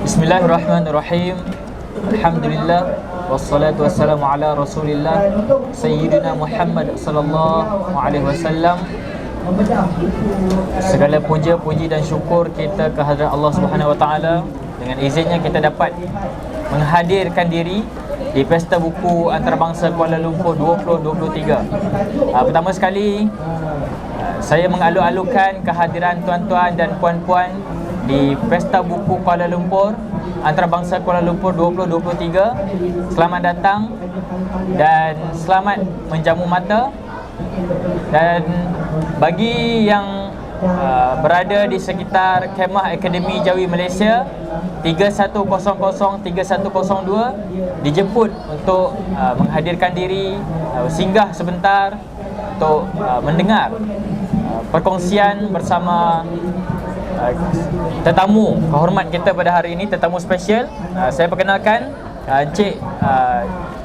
Bismillahirrahmanirrahim. Alhamdulillah wassalatu wassalamu ala Rasulillah Sayyidina Muhammad sallallahu alaihi wasallam. Segala puji dan syukur kita kehadrat Allah Subhanahu wa taala. Dengan izinnya kita dapat menghadirkan diri di Pesta Buku Antarabangsa Kuala Lumpur 2023. Pertama sekali saya mengalu-alukan kehadiran tuan-tuan dan puan-puan di Pesta Buku Kuala Lumpur Antarabangsa Kuala Lumpur 2023. Selamat datang dan selamat menjamu mata. Dan bagi yang berada di sekitar Kemah Akademi Jawi Malaysia 3100 3102 dijemput untuk menghadirkan diri, singgah sebentar untuk mendengar perkongsian bersama tetamu kehormat kita pada hari ini, tetamu spesial. Saya perkenalkan Encik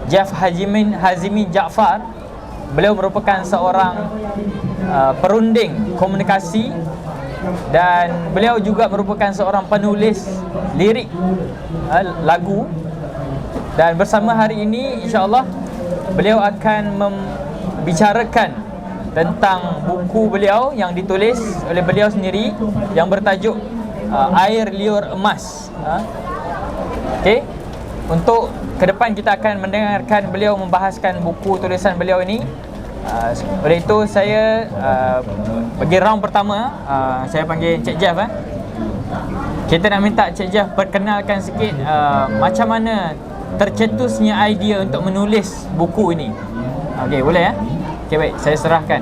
Jeff Hazimi Jaafar. Beliau merupakan seorang perunding komunikasi dan beliau juga merupakan seorang penulis lirik lagu. Dan bersama hari ini insya-Allah beliau akan membicarakan tentang buku beliau yang ditulis oleh beliau sendiri yang bertajuk Air Liur Emas. Okey. Untuk ke depan kita akan mendengarkan beliau membahaskan buku tulisan beliau ini. Oleh itu saya bagi round pertama saya panggil Encik Jeff. Kita nak minta Encik Jeff perkenalkan sikit macam mana tercetusnya idea untuk menulis buku ini. Okey, boleh ya? Okey, baik, saya serahkan.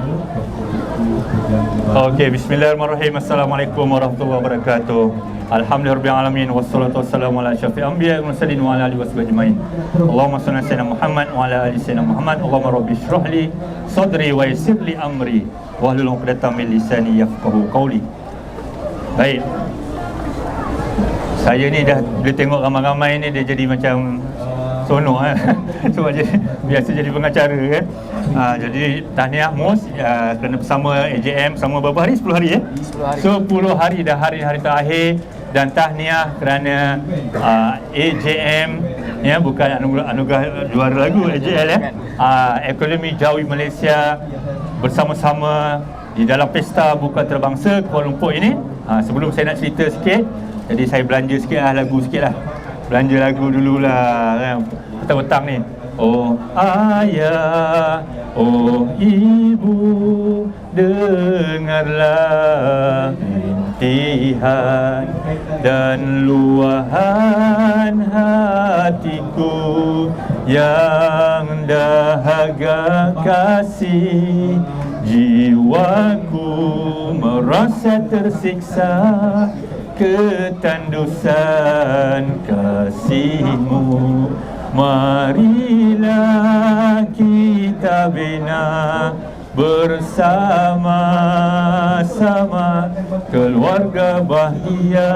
Okey, bismillahirrahmanirrahim. Assalamualaikum warahmatullahi wabarakatuh. Alhamdulillahirabbil alamin wassalatu wassalamu ala asyrafil anbiya'i wal mursalin wa ala alihi washabihi ajmain. Allahumma shalli ala sayyidina Muhammad wa ala ali sayyidina Muhammad. Allahumma rabbi shrah li sadri wa yassir li amri wahlul 'uqdatam min lisani yafqahu qawli. Baik. Saya ni dah bila tengok ramai-ramai ni dia jadi macam sonok sebab biasa jadi pengacara kan. Jadi tahniah Mus kerana bersama AJM selama berapa hari? 10 hari 10 hari dah, hari-hari terakhir. Dan tahniah kerana AJM ya, bukan anugerah juara lagu AJL ya. Akademi Jawi Malaysia bersama-sama di dalam Pesta Buku Antarabangsa Kuala Lumpur ini. Sebelum saya nak cerita sikit, jadi saya belanja sikit lagu sikit lah. Belanja lagu dululah kan, petang-petang ni. Oh ayah, oh ibu, dengarlah intihan dan luahan hatiku yang dahaga kasih. Jiwaku merasa tersiksa ketandusan kasihmu. Marilah kita bina bersama-sama keluarga bahagia.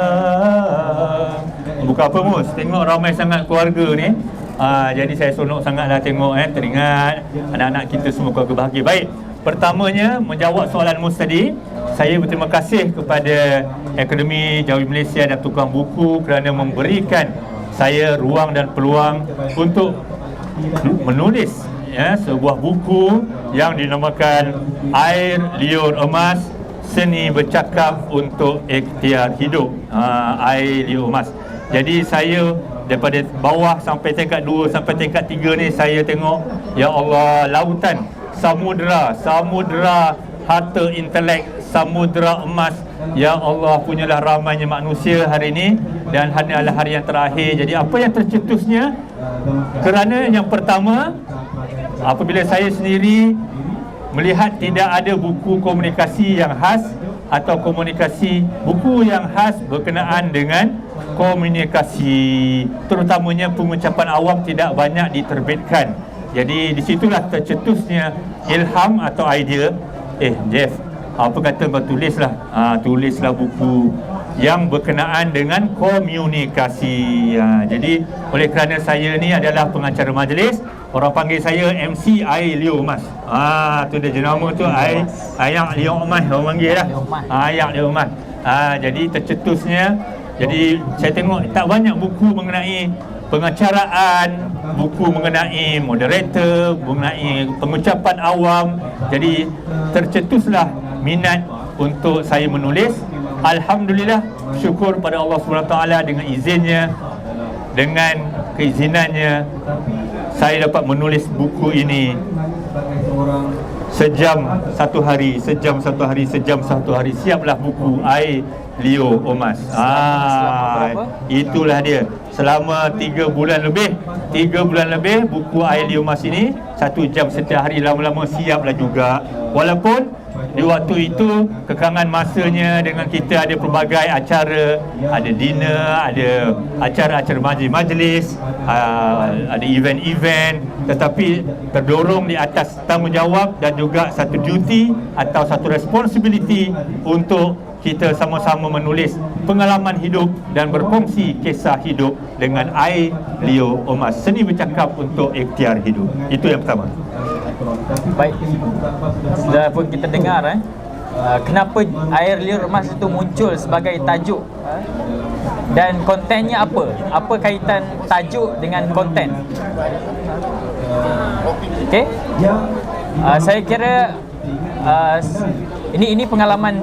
Bukan apa Mus, tengok ramai sangat keluarga ni. Jadi saya sonok sangatlah tengok teringat anak-anak kita semua keluarga bahagia. Baik, pertamanya menjawab soalan Mus tadi, saya berterima kasih kepada Akademi Jawi Malaysia dan Tukang Buku kerana memberikan saya ruang dan peluang untuk menulis sebuah buku yang dinamakan Air Liur Emas, Seni Bercakap untuk Ikhtiar Hidup. Air Liur Emas. Jadi saya daripada bawah sampai tingkat 2 sampai tingkat 3 ni saya tengok, ya Allah, lautan, samudera harta intelek, samudera emas. Ya Allah, punyalah ramainya manusia hari ini dan hari adalah hari yang terakhir. Jadi apa yang tercetusnya? Kerana yang pertama, apabila saya sendiri melihat tidak ada buku komunikasi yang khas atau buku yang khas berkenaan dengan komunikasi, terutamanya pengucapan awam tidak banyak diterbitkan. Jadi disitulah tercetusnya ilham atau idea. Jeff, apa kata kau tulislah buku yang berkenaan dengan komunikasi. Jadi oleh kerana saya ni adalah pengacara majlis, orang panggil saya MC Air Liur Emas. Tu dia jenama tu, Air Liur Emas orang panggil lah. Air Liur Emas. Jadi tercetusnya Jadi saya tengok tak banyak buku mengenai pengacaraan, buku mengenai moderator, mengenai pengucapan awam. Jadi tercetuslah minat untuk saya menulis. Alhamdulillah, syukur pada Allah SWT dengan izinnya, dengan keizinannya, saya dapat menulis buku ini sejam satu hari. Siaplah buku Air Leo Omas. Itulah dia. Selama 3 bulan lebih buku Air Leo Omas ini 1 jam setiap hari, lama-lama siaplah juga. Walaupun di waktu itu kekangan masanya dengan kita ada pelbagai acara, ada dinner, ada acara-acara majlis, ada event-event, tetapi terdorong di atas tanggungjawab dan juga satu duty atau satu responsibility untuk kita sama-sama menulis pengalaman hidup dan berkongsi kisah hidup dengan Air Leo Omas, seni bercakap untuk ikhtiar hidup. Itu yang pertama. Baik, sudah pun kita dengar kenapa Air Leo Omas itu muncul sebagai tajuk, dan kontennya apa? Apa kaitan tajuk dengan konten? Okey. Saya kira ini pengalaman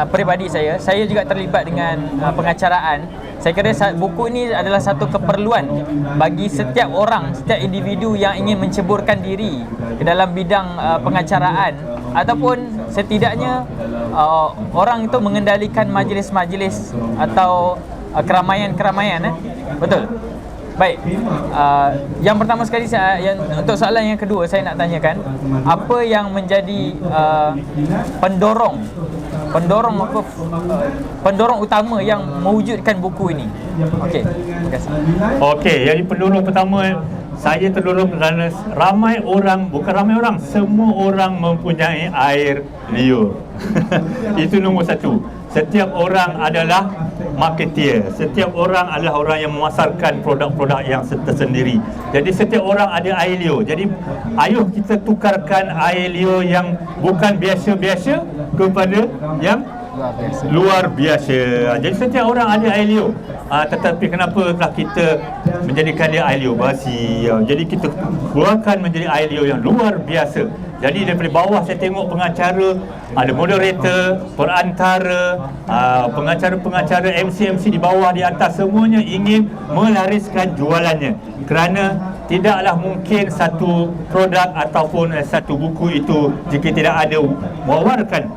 peribadi saya. Saya juga terlibat dengan pengacaraan. Saya kira buku ini adalah satu keperluan bagi setiap orang, setiap individu yang ingin menceburkan diri ke dalam bidang pengacaraan, ataupun setidaknya orang itu mengendalikan majlis-majlis atau keramaian-keramaian. Betul? Baik, yang pertama sekali untuk soalan yang kedua, saya nak tanyakan apa yang menjadi pendorong utama yang mewujudkan buku ini. Okey, terima kasih. Okey, jadi pendorong pertama, saya terdorong kerana semua orang mempunyai Air Leo. Itu nombor satu. Setiap orang adalah marketeer. Setiap orang adalah orang yang memasarkan produk-produk yang tersendiri. Jadi setiap orang ada Air Leo. Jadi ayuh kita tukarkan Air Leo yang bukan biasa-biasa kepada yang luar biasa. Jadi setiap orang ada Air Leo. Tetapi kenapa telah kita menjadikan dia Air Leo basi? Jadi kita keluarkan menjadi Air Leo yang luar biasa. Jadi daripada bawah saya tengok pengacara, ada moderator, perantara, pengacara-pengacara, MC-MC di bawah, di atas, semuanya ingin melariskan jualannya. Kerana tidaklah mungkin satu produk ataupun satu buku itu jika tidak ada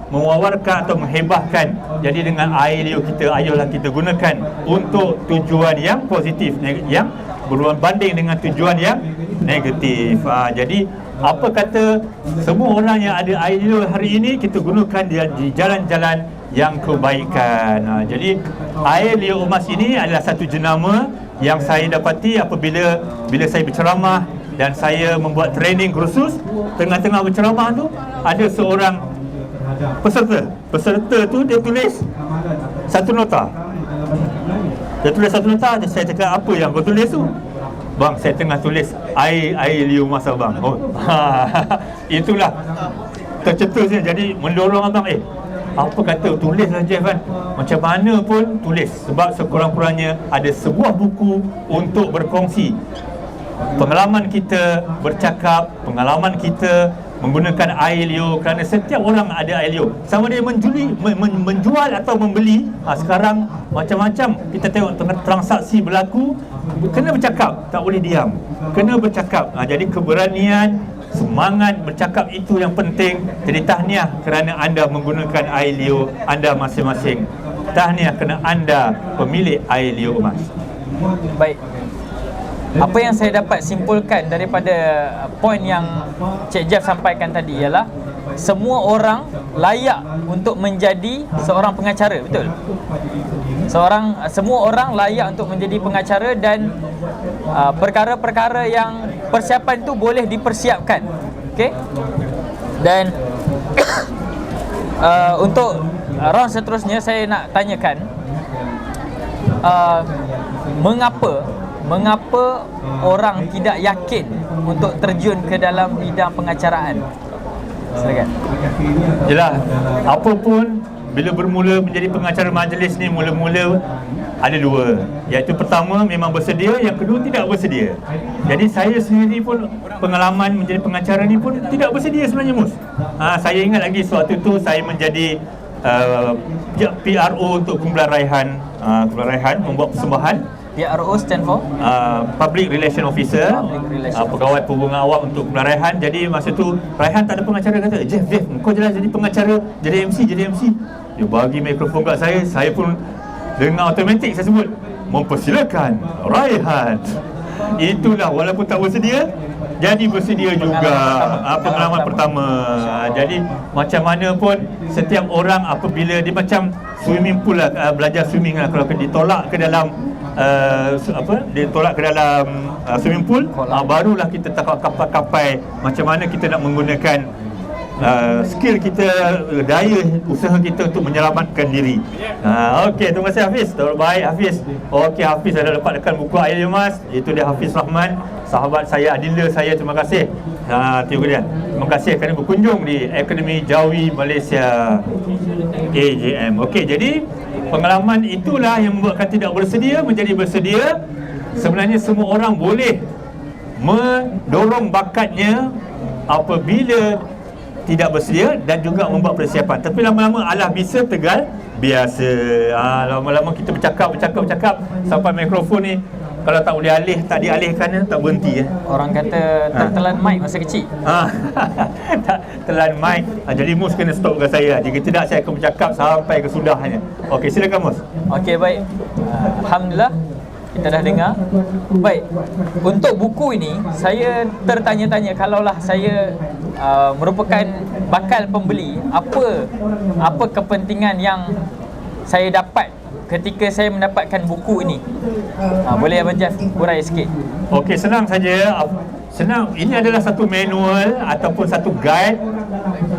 mewawarkan atau menghebahkan. Jadi dengan Air Leo kita, ayolah kita gunakan untuk tujuan yang positif, yang berbanding dengan tujuan yang negatif. Jadi apa kata semua orang yang ada Air Leo hari ini, kita gunakan dia di jalan-jalan yang kebaikan. Jadi Air Leo Omas ini adalah satu jenama yang saya dapati apabila saya berceramah dan saya membuat training khusus. Tengah-tengah berceramah tu ada seorang peserta tu dia tulis satu nota. Saya cakap, apa yang kau tulis tu? Bang, saya tengah tulis Air Leo Omas abang. Itulah tercetusnya. Jadi mendorong abang, apa kata tulislah Jeff kan. Macam mana pun tulis. Sebab sekurang-kurangnya ada sebuah buku untuk berkongsi pengalaman kita bercakap, pengalaman kita menggunakan Air Leo. Kerana setiap orang ada Air Leo. Sama dia menjual atau membeli. Sekarang macam-macam kita tengok transaksi berlaku. Kena bercakap, tak boleh diam. Kena bercakap. Jadi keberanian, semangat bercakap itu yang penting. Jadi tahniah kerana anda menggunakan Air Leo anda masing-masing. Tahniah kerana anda pemilik Air Leo Omas. Baik. Apa yang saya dapat simpulkan daripada poin yang Cik Jeff sampaikan tadi ialah semua orang layak untuk menjadi seorang pengacara, betul? Semua orang layak untuk menjadi pengacara, dan perkara-perkara yang persiapan itu boleh dipersiapkan. Okey? Dan untuk round seterusnya saya nak tanyakan mengapa orang tidak yakin untuk terjun ke dalam bidang pengacaraan? Silakan. Yalah, apa pun bila bermula menjadi pengacara majlis ni, mula-mula ada dua, iaitu pertama memang bersedia, yang kedua tidak bersedia. Jadi saya sendiri pun pengalaman menjadi pengacara ni pun tidak bersedia sebenarnya, Mus. Saya ingat lagi suatu tu saya menjadi PRO untuk Kumpulan Raihan. Kumpulan Raihan membuat persembahan. PRO stand for Public Relation Officer, pegawai perhubungan awam untuk Kumpulan Raihan. Jadi masa tu Raihan tak ada pengacara, kata Jeff kau jelas jadi pengacara, jadi MC. Dia bagi mikrofon kat saya pun dengan automatik saya sebut, mempersilakan Raihan. Itulah, walaupun tak bersedia, jadi bersedia juga. Pengalaman pertama. Jadi macam mana pun setiap orang apabila dia macam swimming pool lah, belajar swimming lah, kalau ditolak ke dalam ditolak ke dalam swimming pool, barulah kita kapai macam mana kita nak menggunakan skill kita, daya usaha kita untuk menyelamatkan diri. Okey, terima kasih Hafiz. Terbaik Hafiz. Okey, Hafiz ada dapatkan buku Air Mas. Itu dia Hafiz Rahman, sahabat saya, adinda saya. Terima kasih. Itu dia. Terima kasih kerana berkunjung di Akademi Jawi Malaysia AJM. Okey, jadi pengalaman itulah yang membuatkan tidak bersedia menjadi bersedia. Sebenarnya semua orang boleh mendorong bakatnya apabila tidak bersedia dan juga membuat persiapan. Tapi lama-lama alah bisa tegal biasa. Lama-lama kita bercakap sampai mikrofon ni kalau tak boleh tak dialihkan, tak berhenti. Orang kata tertelan mic masa kecil. Tak telan mic. Jadi Mus kena stop dengan saya. Jika tidak, saya akan bercakap sampai kesudahnya. Okey, silakan Mus. Okey, baik. Alhamdulillah, kita dah dengar. Baik, untuk buku ini saya tertanya-tanya, kalaulah saya merupakan bakal pembeli, apa kepentingan yang saya dapat ketika saya mendapatkan buku ini? Boleh Abang Jeff urai sikit? Okey, senang saja. Senang. Ini adalah satu manual ataupun satu guide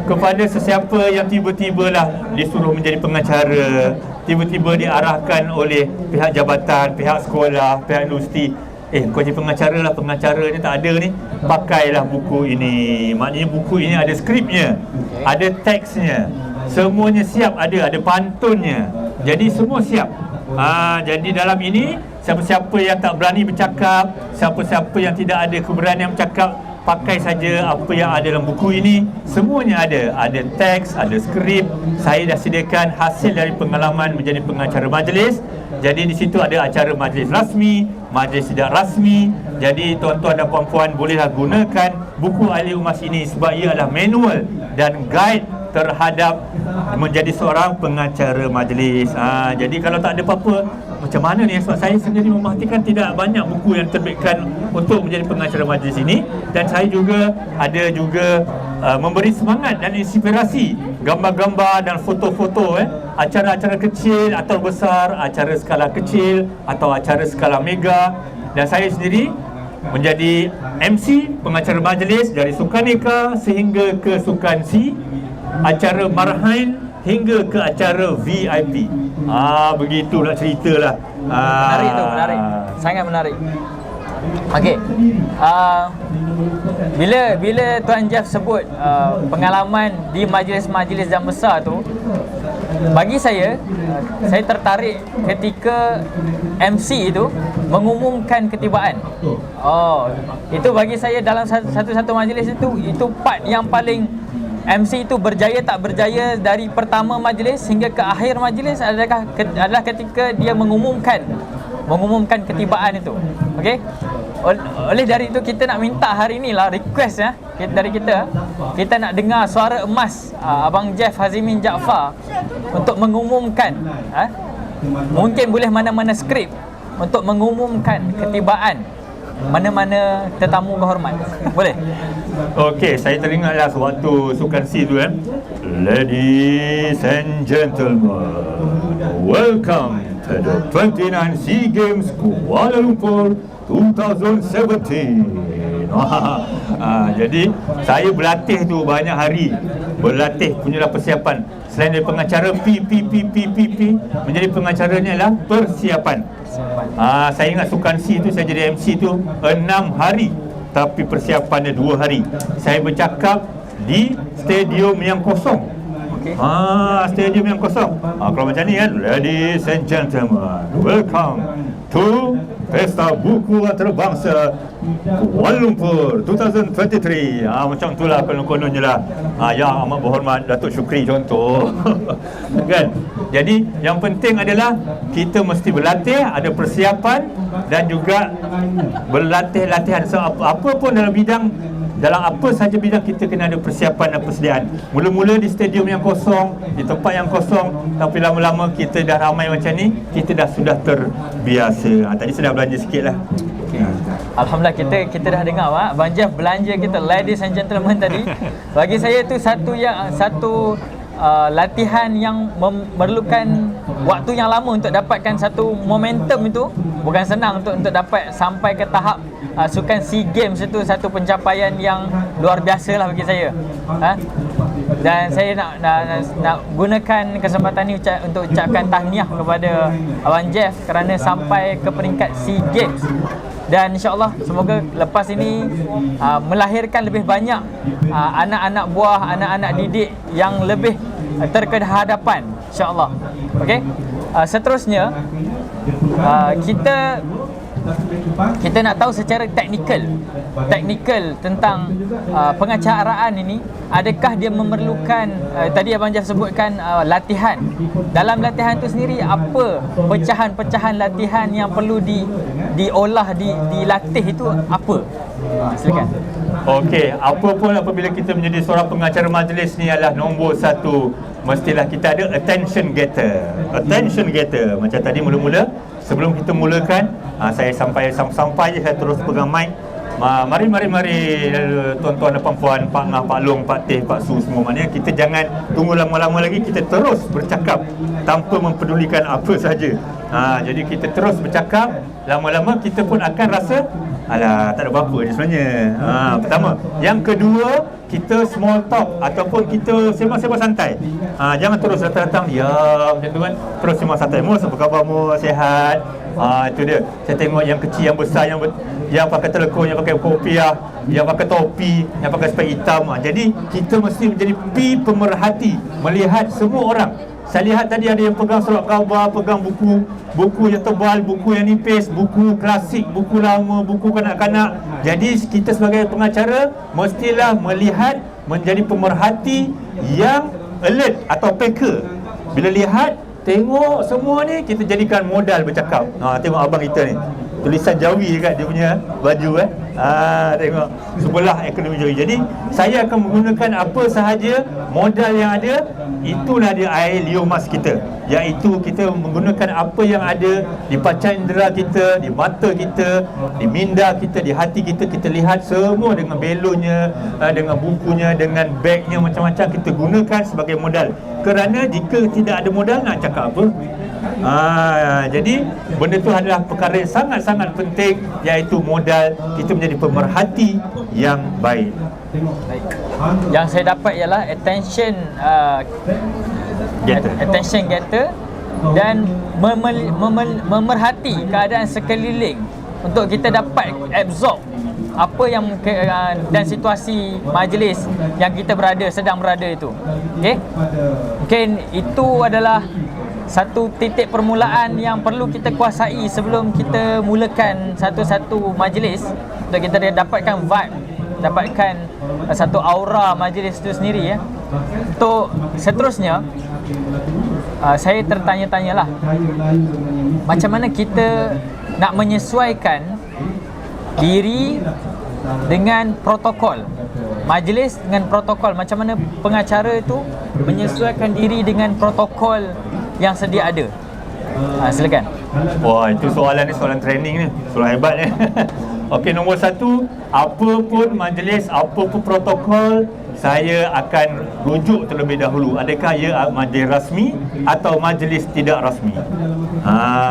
kepada sesiapa yang tiba-tibalah disuruh menjadi pengacara, tiba-tiba diarahkan oleh pihak jabatan, pihak sekolah, pihak universiti. Kau jadi pengacara lah, pengacara ni tak ada ni, pakailah buku ini. Maknanya buku ini ada skripnya, ada teksnya, semuanya siap, ada pantunnya. Jadi semua siap. Jadi dalam ini, siapa-siapa yang tak berani bercakap, siapa-siapa yang tidak ada keberanian bercakap, pakai saja apa yang ada dalam buku ini. Semuanya ada. Ada teks, ada skrip. Saya dah sediakan hasil dari pengalaman menjadi pengacara majlis. Jadi di situ ada acara majlis rasmi, majlis tidak rasmi. Jadi tuan-tuan dan puan-puan bolehlah gunakan buku Ahli Umas ini sebab ia adalah manual dan guide terhadap menjadi seorang pengacara majlis. Jadi kalau tak ada apa-apa, macam mana ni? Sebab saya sendiri memastikan tidak banyak buku yang terbitkan untuk menjadi pengacara majlis ini. Dan saya juga ada memberi semangat dan inspirasi gambar-gambar dan foto-foto acara-acara kecil atau besar, acara skala kecil atau acara skala mega. Dan saya sendiri menjadi MC, pengacara majlis dari Sukan Nikah sehingga ke Sukan C, acara marhain hingga ke acara VIP. Begitulah ceritalah. Menarik tu, menarik. Sangat menarik. Okey. Bila Tuan Jeff sebut pengalaman di majlis-majlis yang besar tu, bagi saya tertarik ketika MC itu mengumumkan ketibaan. Itu bagi saya dalam satu majlis itu part yang paling MC itu berjaya tak berjaya dari pertama majlis hingga ke akhir majlis adalah ketika dia mengumumkan ketibaan itu. Okey. Oleh dari itu kita nak minta hari inilah request dari kita nak dengar suara emas Abang Jeff Hazimin Jaafar untuk mengumumkan mungkin boleh mana-mana skrip untuk mengumumkan ketibaan mana-mana tetamu berhormat. Boleh? Okey, saya teringatlah sewaktu Sukan C tu Ladies and gentlemen, welcome to the 29 SEA Games Kuala Lumpur 2017. Jadi saya berlatih tu banyak hari. Berlatih punyalah persiapan. Selain dari pengacara P menjadi pengacaranya adalah persiapan. Saya ingat Sukan C tu saya jadi MC tu 6 hari, tapi persiapannya 2 hari. Saya bercakap di stadium yang kosong. Okey. Stadium yang kosong. Kalau macam ni kan, ladies and gentlemen, welcome to Pesta Buku Antarabangsa Kuala Lumpur 2023. Macam itulah konon-kononnya lah. Yang amat berhormat Datuk Syukri contoh. Kan? Jadi yang penting adalah kita mesti berlatih, ada persiapan dan juga berlatih-latihan. So, apa pun dalam apa sahaja bidang kita kena ada persiapan dan persediaan. Mula-mula di stadium yang kosong, di tempat yang kosong, tapi lama-lama kita dah ramai macam ni, kita sudah terbiasa. Tadi saya dah belanja sikit lah. Okay. Alhamdulillah kita dah dengar Abang Jeff belanja kita, ladies and gentlemen tadi. Bagi saya tu satu latihan yang memerlukan waktu yang lama untuk dapatkan satu momentum itu. Bukan senang untuk dapat sampai ke tahap sukan SEA Games itu, satu pencapaian yang luar biasa lah bagi saya. Dan saya nak gunakan kesempatan ni untuk ucapkan tahniah kepada Abang Jeff kerana sampai ke peringkat SEA Games. Dan insyaAllah semoga lepas ini melahirkan lebih banyak anak-anak buah, anak-anak didik yang lebih terkehadapan, insyaAllah. Okay? Seterusnya kita nak tahu secara teknikal tentang pengacaraan ini. Adakah dia memerlukan, tadi Abang Jeff sebutkan latihan. Dalam latihan itu sendiri, apa pecahan-pecahan latihan yang perlu diolah, dilatih itu apa? Silakan. Okey, apa pun apabila kita menjadi seorang pengacara majlis ni adalah nombor satu, mestilah kita ada attention getter. Attention getter. Macam tadi mula-mula, sebelum kita mulakan, saya sampai je saya terus pegang mic. Mari tuan-tuan dan puan-puan, Pak Ngah, Pak Long, Pak Teh, Pak Su semua. Maknanya kita jangan tunggu lama-lama lagi, kita terus bercakap tanpa mempedulikan apa saja. Jadi kita terus bercakap, lama-lama kita pun akan rasa alah, tak ada apa-apa je sebenarnya. Pertama. Yang kedua, kita small talk ataupun kita sembang-sembang santai. Jangan terus datang-datang diam macam tu kan. Terus sembang santai. Mus, apa khabar Mus? Sihat? Itu dia. Saya tengok yang kecil, yang besar, yang pakai telekong, yang pakai kopiah, yang pakai topi, yang pakai spek hitam. Jadi kita mesti menjadi pemerhati, melihat semua orang. Saya lihat tadi ada yang pegang surat khabar, pegang buku yang tebal, buku yang nipis, buku klasik, buku lama, buku kanak-kanak. Jadi kita sebagai pengacara mestilah melihat, menjadi pemerhati yang alert atau packer. Bila lihat, tengok semua ni, kita jadikan modal bercakap. Tengok abang kita ni, tulisan Jawi dekat dia punya baju tengok sebelah akademi Jawi. Jadi saya akan menggunakan apa sahaja modal yang ada. Itulah dia air liomas kita, iaitu kita menggunakan apa yang ada di panca indera kita, di mata kita, di minda kita, di hati kita. Kita lihat semua dengan belonnya, dengan bukunya, dengan bagnya, macam-macam kita gunakan sebagai modal. Kerana jika tidak ada modal, nak cakap apa? Jadi benda itu adalah perkara yang sangat-sangat penting, iaitu modal kita menjadi pemerhati yang baik. Yang saya dapat ialah attention getter dan memerhati keadaan sekeliling untuk kita dapat absorb apa yang dan situasi majlis yang kita sedang berada itu. Okey? Mungkin itu adalah satu titik permulaan yang perlu kita kuasai sebelum kita mulakan satu-satu majlis, untuk kita dapatkan vibe, dapatkan satu aura majlis itu sendiri ya. Untuk seterusnya, saya tertanya-tanyalah, macam mana kita nak menyesuaikan diri dengan protokol majlis, dengan protokol. Macam mana pengacara itu menyesuaikan diri dengan protokol yang sedia ada. Silakan. Wah, itu soalan training ni, soalan hebat ni. Okey, nombor satu, apa pun majlis, apa pun protokol, saya akan rujuk terlebih dahulu. Adakah ia majlis rasmi atau majlis tidak rasmi?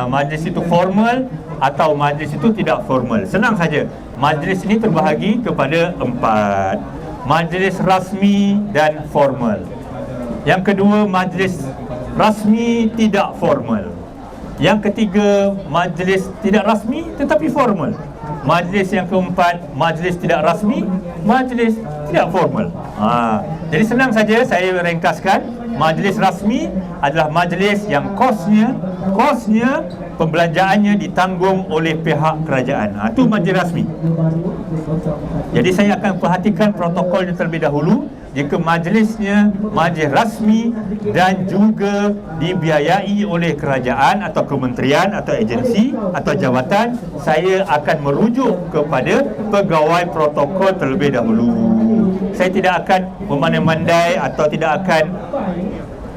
Majlis itu formal atau majlis itu tidak formal? Senang saja. Majlis ini terbahagi kepada 4. Majlis rasmi dan formal. Yang kedua, majlis rasmi tidak formal. Yang ketiga, majlis tidak rasmi tetapi formal. Majlis yang keempat, majlis tidak rasmi, majlis tidak formal. Jadi senang saja saya ringkaskan. majlis rasmi adalah majlis yang kosnya pembelanjaannya ditanggung oleh pihak kerajaan. Itu majlis rasmi. Jadi saya akan perhatikan protokolnya terlebih dahulu. Jika majlisnya majlis rasmi dan juga dibiayai oleh kerajaan atau kementerian atau agensi atau jawatan, saya akan merujuk kepada pegawai protokol terlebih dahulu. Saya tidak akan memandai-mandai atau tidak akan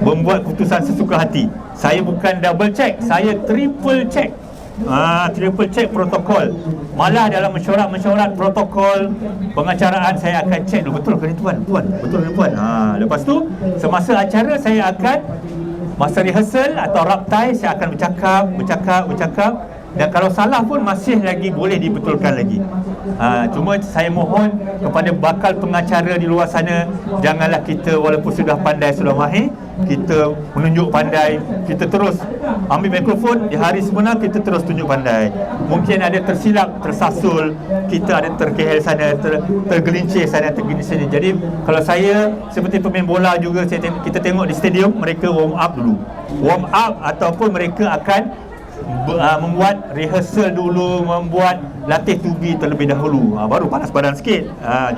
membuat keputusan sesuka hati. Saya bukan double check, saya triple check. Triple check protokol. Malah dalam mesyuarat protokol pengacaraan saya akan check dulu, betul ke ni tuan? Betul ke puan? Lepas tu semasa acara saya akan, masa rehearsal atau raptai, saya akan bercakap, dan kalau salah pun masih lagi boleh dibetulkan lagi. Cuma saya mohon kepada bakal pengacara di luar sana, janganlah kita walaupun sudah pandai, sudah mahir, kita menunjuk pandai, kita terus ambil mikrofon di hari sebenar, kita terus tunjuk pandai. Mungkin ada tersilap, tersasul, kita ada terkehel sana, tergelincir sana, tergelincir sini. Jadi kalau saya seperti pemain bola juga, kita tengok di stadium, mereka warm up dulu, ataupun mereka akan membuat rehearsal dulu, membuat latih tubi terlebih dahulu, baru panas badan sikit.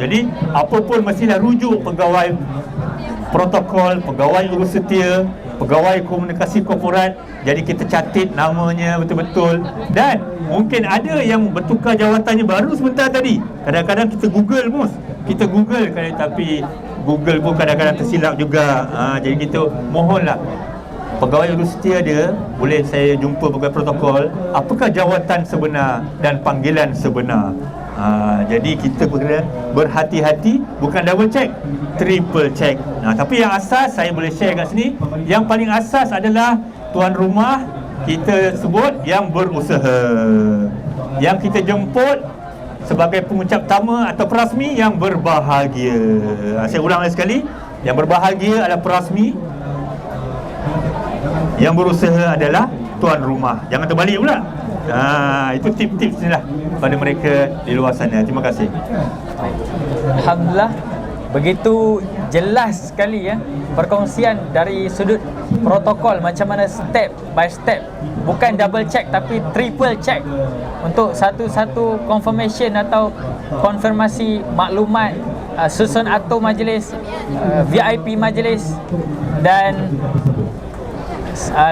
Jadi apa pun mestilah rujuk pegawai protokol, pegawai urus setia, pegawai komunikasi korporat. Jadi kita catat namanya betul-betul. Dan mungkin ada yang bertukar jawatannya baru sebentar tadi. Kadang-kadang kita Google tapi Google pun kadang-kadang tersilap juga. Jadi kita mohonlah pegawai urus setia dia, boleh saya jumpa pegawai protokol, apakah jawatan sebenar dan panggilan sebenar. Jadi kita kena berhati-hati, bukan double check, triple check. Tapi yang asas saya boleh share kat sini. Yang paling asas adalah tuan rumah kita sebut yang berusaha, yang kita jemput sebagai pengucap tamu atau perasmi yang berbahagia. Saya ulang lagi sekali, yang berbahagia adalah perasmi, yang berusaha adalah tuan rumah. Jangan terbalik pula. Itu tip-tips ni lah pada mereka di luar sana. Terima kasih. Alhamdulillah, begitu jelas sekali ya perkongsian dari sudut protokol, macam mana step by step, bukan double check tapi triple check untuk satu-satu confirmation atau konfirmasi maklumat, susun atur majlis, VIP majlis dan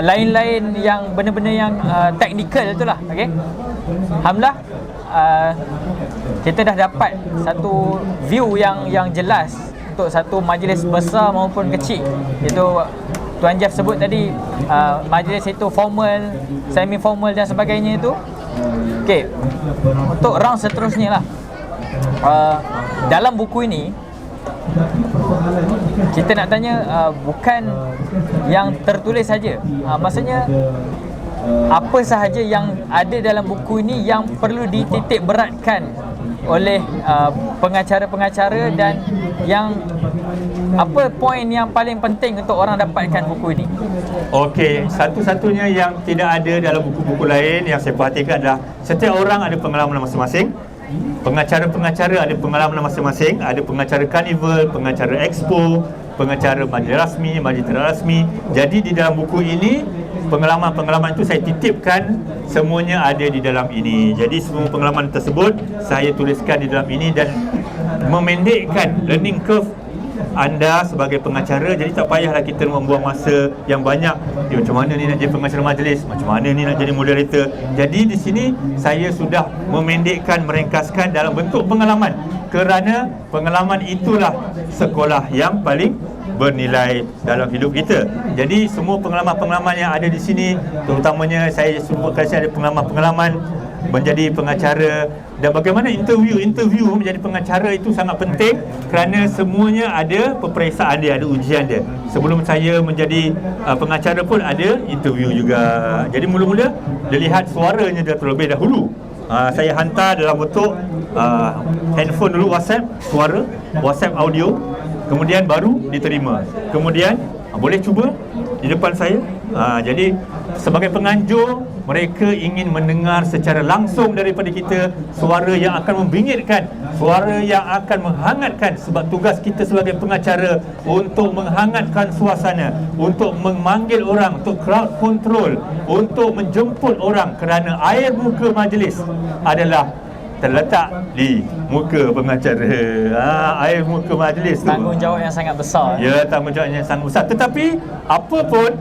lain-lain yang benar-benar yang teknikal itulah. Okey, alhamdulillah, kita dah dapat satu view yang jelas untuk satu majlis besar maupun kecil. Itu Tuan Jeff sebut tadi, majlis itu formal, semi formal dan sebagainya itu. Okey, untuk round seterusnya lah, dalam buku ini kita nak tanya bukan yang tertulis saja. Maksudnya apa sahaja yang ada dalam buku ini yang perlu dititik beratkan oleh pengacara-pengacara, dan yang apa poin yang paling penting untuk orang dapatkan buku ini? Okey, satu-satunya yang tidak ada dalam buku-buku lain yang saya perhatikan adalah setiap orang ada pengalaman masing-masing. Pengacara-pengacara ada pengalaman masing-masing. Ada pengacara karnival, pengacara expo, pengacara majlis rasmi, majlis tidak rasmi. Jadi di dalam buku ini, pengalaman-pengalaman itu saya titipkan, semuanya ada di dalam ini. Jadi semua pengalaman tersebut saya tuliskan di dalam ini dan memendekkan learning curve anda sebagai pengacara. Jadi tak payahlah kita membuang masa yang banyak. Macam mana ni nak jadi pengacara majlis, macam mana ni nak jadi moderator. Jadi di sini saya sudah memendekkan, meringkaskan dalam bentuk pengalaman, kerana pengalaman itulah sekolah yang paling bernilai dalam hidup kita. Jadi semua pengalaman-pengalaman yang ada di sini, terutamanya saya sebutkan, saya ada pengalaman-pengalaman menjadi pengacara, dan bagaimana interview menjadi pengacara itu sangat penting, kerana semuanya ada peperiksaan dia, ada ujian dia. Sebelum saya menjadi pengacara pun ada interview juga. Jadi mula-mula dilihat suaranya dia terlebih dahulu. Saya hantar dalam bentuk handphone dulu, WhatsApp suara, WhatsApp audio, kemudian baru diterima. Kemudian boleh cuba di depan saya. Jadi sebagai penganjur, mereka ingin mendengar secara langsung daripada kita suara yang akan membingitkan, suara yang akan menghangatkan. Sebab tugas kita sebagai pengacara untuk menghangatkan suasana, untuk memanggil orang, untuk crowd control, untuk menjemput orang, kerana air muka majlis adalah terletak di muka pengacara. Air muka majlis tu Tanggungjawab yang sangat besar. ya, tanggungjawab yang sangat besar. Tetapi apa pun,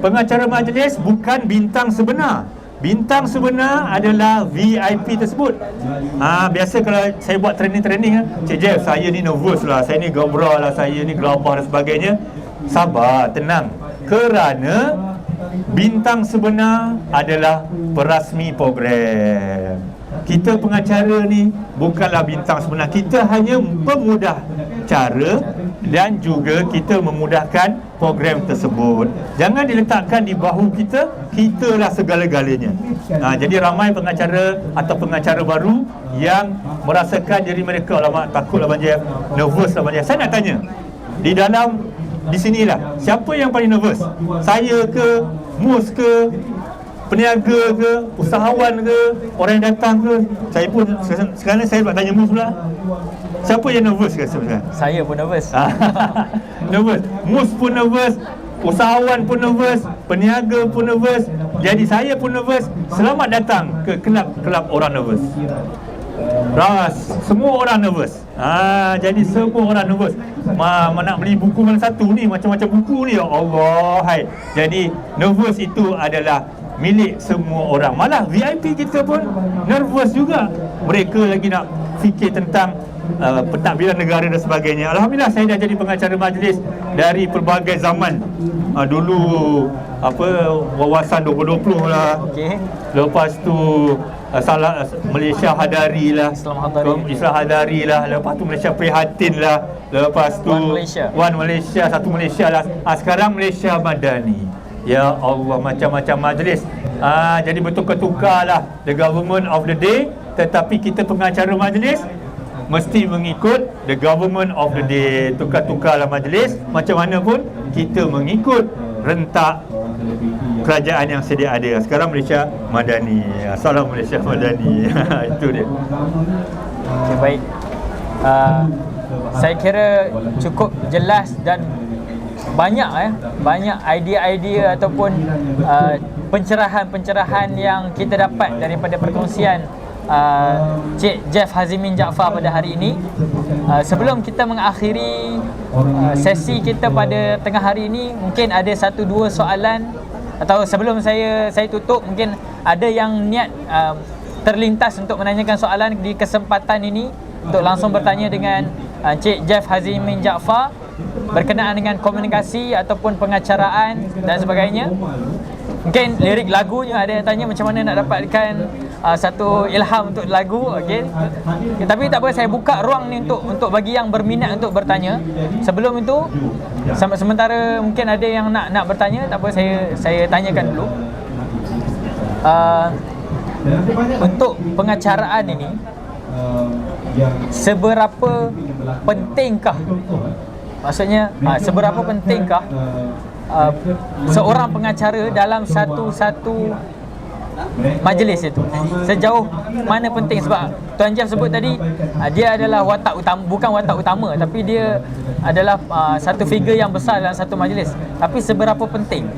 pengacara majlis bukan bintang sebenar. Bintang sebenar adalah VIP tersebut. Biasa kalau saya buat training, Cik Jeff, saya ni nervous lah, saya ni gabra lah, saya ni gelabah dan sebagainya. Sabar, tenang. Kerana bintang sebenar adalah perasmi program. Kita pengacara ni bukanlah bintang sebenar. Kita hanya pemudah cara dan juga kita memudahkan program tersebut. Jangan diletakkan di bahu kita, kitalah segala-galanya. Jadi ramai pengacara atau pengacara baru yang merasakan diri mereka, alamak, takut lah Abang Jeff, nervous lah Abang Jeff. Saya nak tanya, di sinilah, siapa yang paling nervous? Saya ke, Mus ke, peniaga ke, usahawan ke, orang yang datang ke? Saya pun sekarang saya nak tanya Mus pula. Siapa yang nervous ke sebenarnya? Saya pun nervous. Nervous. Mus pun nervous, usahawan pun nervous, peniaga pun nervous. Jadi saya pun nervous. Selamat datang ke kelab orang nervous. Semua orang nervous. Jadi semua orang nervous. Nak beli buku mana satu ni, macam-macam buku ni, ya Allah, hai. Jadi nervous itu adalah milik semua orang. Malah VIP kita pun nervous juga. Mereka lagi nak fikir tentang pentadbiran negara dan sebagainya. Alhamdulillah, saya dah jadi pengacara majlis dari pelbagai zaman. Dulu wawasan 2020 lah. Okey. Lepas tu Malaysia Hadari lah, Islam Hadari lah. Lepas tu Malaysia Prihatin lah. Lepas tu One Malaysia, Satu Malaysia lah. Sekarang Malaysia Madani. Ya Allah, macam-macam majlis. Jadi bertukar-tukar lah the government of the day. Tetapi kita pengacara majlis mesti mengikut the government of the day. Tukar-tukar lah majlis. Macam mana pun kita mengikut rentak kerajaan yang sedia ada. Sekarang Malaysia Madani. Salam Malaysia Madani. Itu dia. Okay, baik. Saya kira cukup jelas dan banyak idea-idea ataupun pencerahan-pencerahan yang kita dapat daripada perkongsian Cik Jeff Hazimin Jaafar pada hari ini. Sebelum kita mengakhiri sesi kita pada tengah hari ini, mungkin ada 1-2 soalan, atau sebelum saya tutup, mungkin ada yang niat terlintas untuk menanyakan soalan di kesempatan ini, untuk langsung bertanya dengan Cik Jeff Hazimin Jaafar berkenaan dengan komunikasi ataupun pengacaraan dan sebagainya. Mungkin lirik lagu yang ada yang tanya macam mana nak dapatkan satu ilham untuk lagu. Okey. Tapi tak apa, saya buka ruang ni untuk bagi yang berminat untuk bertanya. Sebelum itu, sementara mungkin ada yang nak bertanya, tak apa, saya tanyakan dulu. Untuk pengacaraan ini, seberapa pentingkah, maksudnya seberapa pentingkah seorang pengacara dalam satu majlis itu? Sejauh mana penting? Sebab Tuan Jeff sebut tadi, dia adalah watak utama, bukan watak utama, tapi dia adalah satu figure yang besar dalam satu majlis. Tapi seberapa penting?